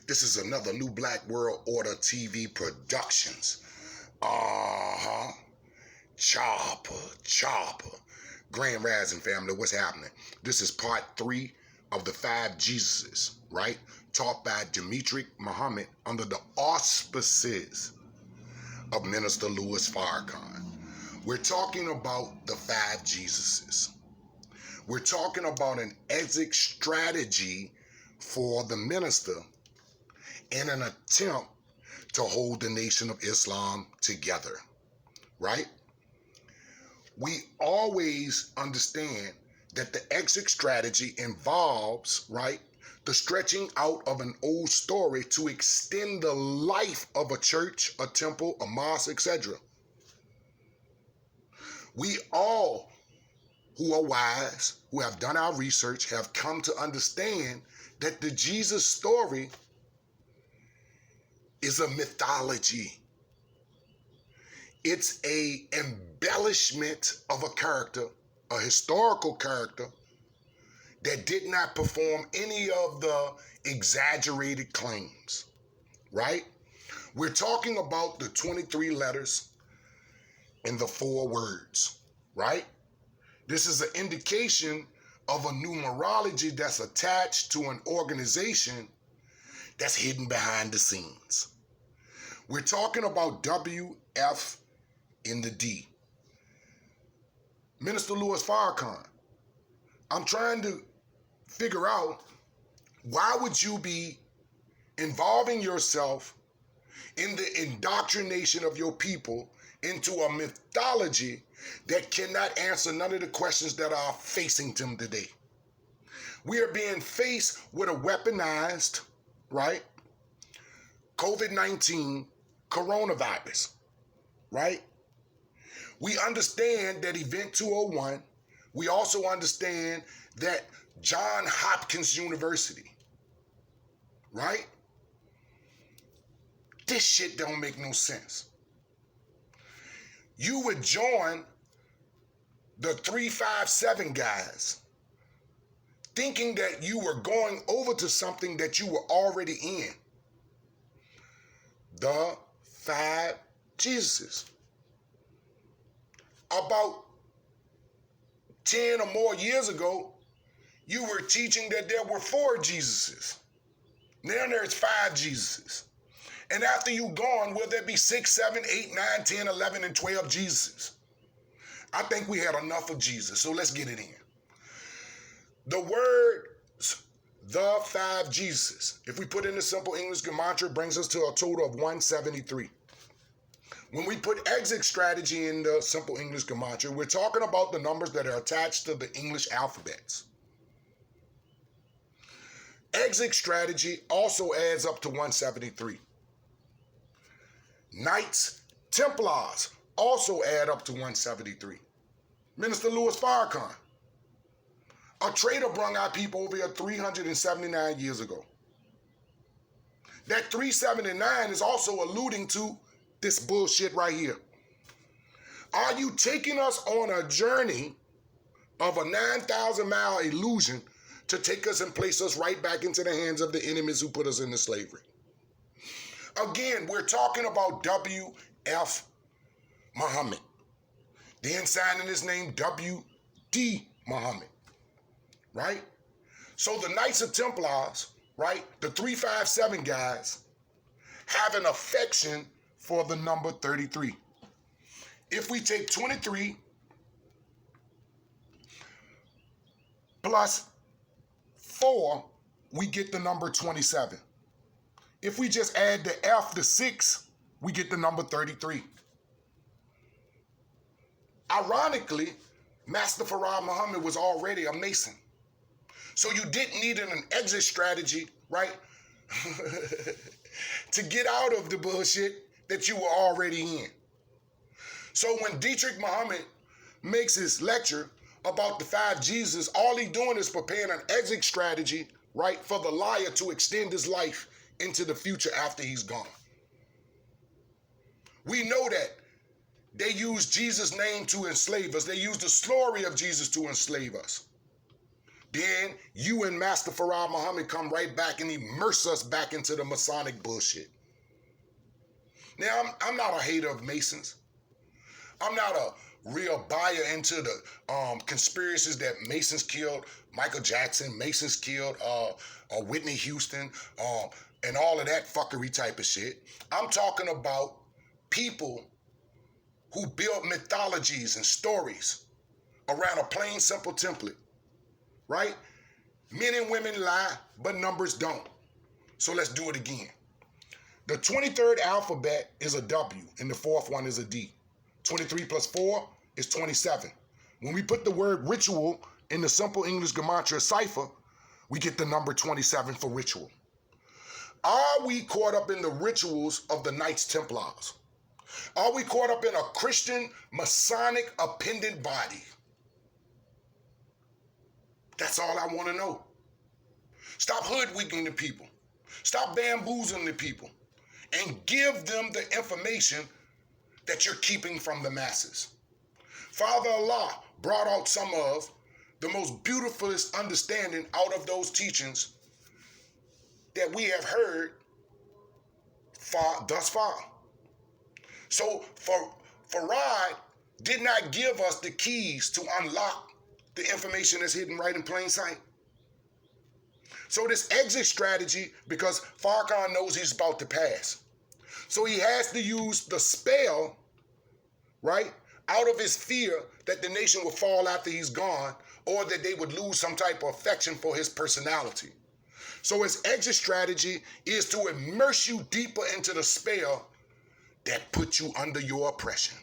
This is another New Black World Order TV Productions. Chopper. Grand Rising family, what's happening? This is part 3 of the 5 Jesuses, right? Taught by Detric Muhammad under the auspices of Minister Louis Farrakhan. We're talking about the 5 Jesuses. We're talking about an exit strategy for the minister in an attempt to hold the Nation of Islam together, right? We always understand that the exit strategy involves, right, the stretching out of an old story to extend the life of a church, a temple, a mosque, etc. We all who are wise, who have done our research, have come to understand that the Jesus story is a mythology. It's a embellishment of a character, a historical character that did not perform any of the exaggerated claims, right? We're talking about the 23 letters and the 4 words, right? This is an indication of a numerology that's attached to an organization that's hidden behind the scenes. We're talking about W, F, and the D. Minister Louis Farrakhan, I'm trying to figure out, why would you be involving yourself in the indoctrination of your people into a mythology that cannot answer none of the questions that are facing them today? We are being faced with a weaponized, right, COVID-19 coronavirus, right? We understand that Event 201, we also understand that John Hopkins University, right? This shit don't make no sense. You would join the 357 guys thinking that you were going over to something that you were already in. The 5 Jesuses. About 10 or more years ago, you were teaching that there were 4 Jesuses. Now there's 5 Jesuses. And after you gone, will there be 6, 7, 8, 9, 10, 11, and 12 Jesuses? I think we had enough of Jesus, so let's get it in. The words, the 5 Jesuses, if we put in the simple English gematria, brings us to a total of 173. When we put exit strategy in the simple English gematria, we're talking about the numbers that are attached to the English alphabets. Exit strategy also adds up to 173. Knights Templars also add up to 173. Minister Louis Farrakhan, a traitor brung our people over here 379 years ago. That 379 is also alluding to this bullshit right here. Are you taking us on a journey of a 9,000-mile illusion to take us and place us right back into the hands of the enemies who put us into slavery? Again, we're talking about W.F. Muhammad. Then signing his name W.D. Muhammad, right? So the Knights of Templars, right, the 357 guys, have an affection for the number 33. If we take 23 plus 4, we get the number 27. If we just add the F to 6, we get the number 33. Ironically, Master Farad Muhammad was already a Mason. So you didn't need an exit strategy, right, to get out of the bullshit that you were already in. So when Detric Muhammad makes his lecture about the 5 Jesus, all he's doing is preparing an exit strategy, right, for the liar to extend his life into the future after he's gone. We know that they used Jesus' name to enslave us. They used the story of Jesus to enslave us. Then you and Master Farah Muhammad come right back and immerse us back into the Masonic bullshit. Now, I'm not a hater of Masons. I'm not a real buyer into the conspiracies that Masons killed Michael Jackson, Masons killed Whitney Houston, and all of that fuckery type of shit. I'm talking about people who build mythologies and stories around a plain, simple template, right? Men and women lie, but numbers don't. So let's do it again. The 23rd alphabet is a W, and the fourth one is a D. 23 plus 4 is 27. When we put the word ritual in the simple English gematria cipher, we get the number 27 for ritual. Are we caught up in the rituals of the Knights Templars? Are we caught up in a Christian Masonic appendant body? That's all I want to know. Stop hoodwinking the people. Stop bamboozling the people. And give them the information that you're keeping from the masses. Father Allah brought out some of the most beautifulest understanding out of those teachings that we have heard thus far. So Farad did not give us the keys to unlock the information that's hidden right in plain sight. So this exit strategy, because Farrakhan knows he's about to pass. So he has to use the spell, right, out of his fear that the nation will fall after he's gone, or that they would lose some type of affection for his personality. So his exit strategy is to immerse you deeper into the spell that puts you under your oppression.